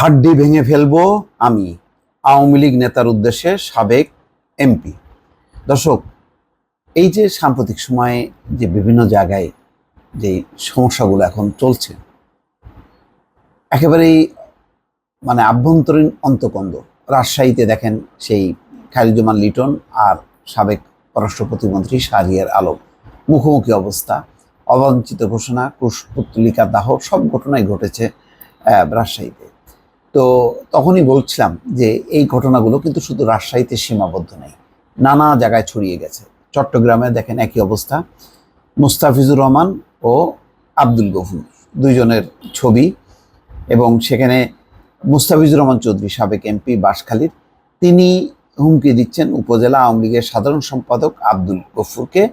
হাড্ডি ভেঙে ফেলবো আমি, আওয়ামী লীগ নেতার উদ্দেশ্যে সাবেক এমপি। দর্শক, এই যে সাম্প্রতিক সময়ে যে বিভিন্ন জায়গায় যে সমস্যাগুলো এখন চলছে, একেবারেই আভ্যন্তরীণ অন্তকন্দ। রাজশাহীতে দেখেন সেই খালিজুমান লিটন আর সাবেক পররাষ্ট্র প্রতিমন্ত্রী শাহরিয়ার আলম মুখোমুখি অবস্থা, অবাঞ্ছিত ঘোষণা, কুশপুত্তলিকা দাহ, সব ঘটনাই ঘটেছে রাজশাহীতে। তো তখনই বলছিলাম যে এই ঘটনাগুলো কিন্তু শুধু রাজশাহীতে সীমাবদ্ধ নেই, নানা জায়গায় ছড়িয়ে গেছে। চট্টগ্রামে দেখেন একই অবস্থা, মুস্তাফিজুর রহমান ও আব্দুল গফুর দুইজনের ছবি, এবং সেখানে মুস্তাফিজুর রহমান চৌধুরী সাবেক এমপি বাঁশখালীর, তিনি হুমকি দিচ্ছেন উপজেলা আওয়ামী লীগের সাধারণ সম্পাদক আব্দুল গফুরকে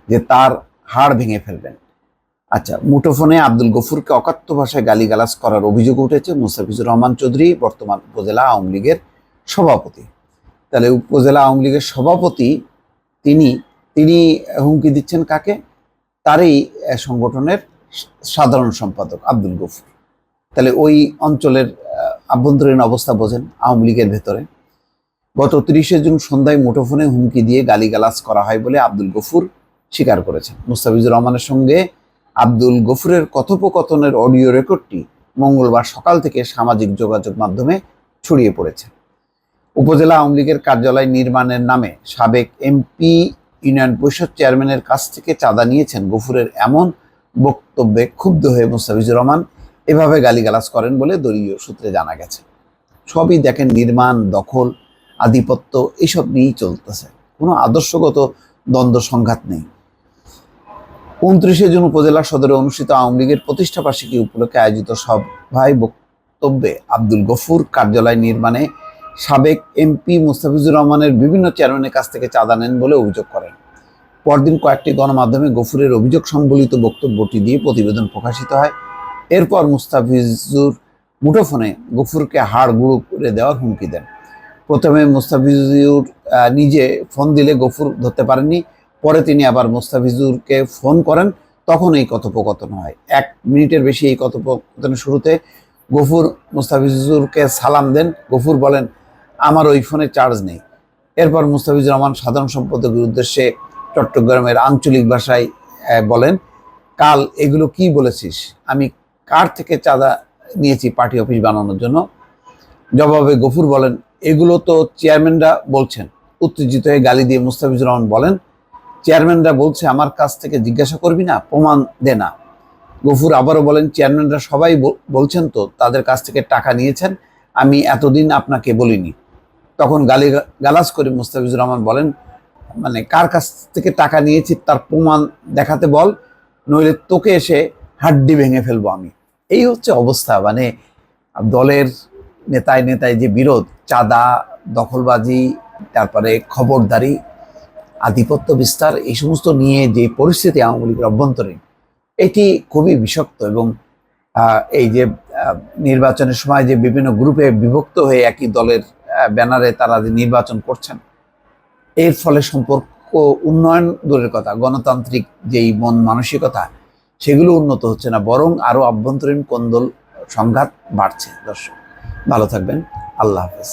যে তার হাড় ভেঙে ফেলবেন। আচ্ছা, মুঠোফোনে আব্দুল গফুরকে অকথ্য ভাষায় গালিগালাজ করার অভিযোগ উঠেছে মুস্তাফিজুর রহমান চৌধুরী, বর্তমান উপজেলা আওয়ামী লীগের সভাপতি। তাহলে উপজেলা আওয়ামী লীগের সভাপতি তিনি হুমকি দিচ্ছেন কাকে? তারই সংগঠনের সাধারণ সম্পাদক আব্দুল গফুর। তাহলে ওই অঞ্চলের আভ্যন্তরীণ অবস্থা বোঝেন আওয়ামী লীগের ভেতরে। গত 30শে জুন সন্ধ্যায় মুঠোফোনে হুমকি দিয়ে গালিগালাজ করা হয় বলে আব্দুল গফুর স্বীকার করেছেন। মুস্তাফিজুর রহমানের সঙ্গে আব্দুল গফুরের কথোপকথনের অডিও রেকর্ডটি মঙ্গলবার সকাল থেকে সামাজিক যোগাযোগ মাধ্যমে ছড়িয়ে পড়েছে। উপজেলা আওয়ামী লীগের কার্যালয় নির্মাণের নামে সাবেক এমপি ইউনিয়ন পরিষদ চেয়ারম্যানের কাছ থেকে চাঁদা নিয়েছেন গফুরের এমন বক্তব্যে ক্ষুব্ধ হয়ে মুস্তাফিজুর রহমান এভাবে গালিগালাজ করেন বলে দলীয় সূত্রে জানা গেছে। সবই দেখেন নির্মাণ, দখল, আধিপত্য, এইসব নিয়েই চলতেছে, কোনো আদর্শগত দ্বন্দ্ব সংঘাত নেই। 29শে জুন উপজেলা সদরে অনুষ্ঠিত আওয়ামী লীগের প্রতিষ্ঠাবার্ষিকী উপলক্ষে আয়োজিত সভায় বক্তব্যে আব্দুল গফুর কার্যালয় নির্মাণে সাবেক এমপি মুস্তাফিজুর রহমানের বিভিন্ন চেয়ারম্যানের কাছ থেকে চাঁদা নেন বলে অভিযোগ করেন। পরদিন কয়েকটি গণমাধ্যমে গফুরের অভিযোগ সম্বলিত বক্তব্যটি দিয়ে প্রতিবেদন প্রকাশিত হয়। এরপর মুস্তাফিজুর মুঠোফোনে গফুরকে হাড় গুঁড়ো করে দেওয়ার হুমকি দেন। প্রথমে মুস্তাফিজুর নিজে ফোন দিলে গফুর ধরতে পারেননি, পরে তিনি আবার মুস্তাফিজুরকে ফোন করেন, তখন এই কথোপকথন হয়। 1 মিনিটের বেশি এই কথোপকথনের শুরুতে গফুর মুস্তাফিজুরকে সালাম দেন। গফুর বলেন, আমার ওই ফোনে চার্জ নেই। এরপর মুস্তাফিজুর রহমান সাধারণ সম্পাদকের উদ্দেশ্যে চট্টগ্রামের আঞ্চলিক ভাষায় বলেন, কাল এগুলো কি বলেছিস? আমি কার থেকে চাঁদা নিয়েছি পার্টি অফিস বানানোর জন্য? জবাবে গফুর বলেন, এগুলো তো চেয়ারম্যানরা বলছেন। উত্তেজিত হয়ে গালি দিয়ে মুস্তাফিজুর রহমান বলেন, চেয়ারম্যানরা বলছে আমার কাছ থেকে জিজ্ঞাসা করবি না, প্রমাণ দে না। গফুর আবারও বলেন, চেয়ারম্যানরা সবাই বলছেন তো তাদের কাছ থেকে টাকা নিয়েছেন, আমি এতদিন আপনাকে বলিনি। তখন গালাজ করে মুস্তাফিজুর রহমান বলেন, কার কাছ থেকে টাকা নিয়েছি তার প্রমাণ দেখাতে বল, নইলে তোকে এসে হাড্ডি ভেঙে ফেলবো আমি। এই হচ্ছে অবস্থা। দলের নেতায় নেতায় যে বিরোধ, চাঁদা, দখলবাজি, তারপরে খবরদারি, আধিপত্য বিস্তার, এই সমস্ত নিয়ে যে পরিস্থিতি আওয়ামী লীগের অভ্যন্তরীণ, এটি খুবই বিষাক্ত। এবং এই যে নির্বাচনের সময় যে বিভিন্ন গ্রুপে বিভক্ত হয়ে একই দলের ব্যানারে তারা যে নির্বাচন করছেন, এর ফলে সম্পর্ক উন্নয়ন দূরের কথা, গণতান্ত্রিক যেই মন মানসিকতা, সেগুলো উন্নত হচ্ছে না, বরং আরো আভ্যন্তরীণ কোন্দল সংঘাত বাড়ছে। দর্শক, ভালো থাকবেন। আল্লাহ হাফেজ।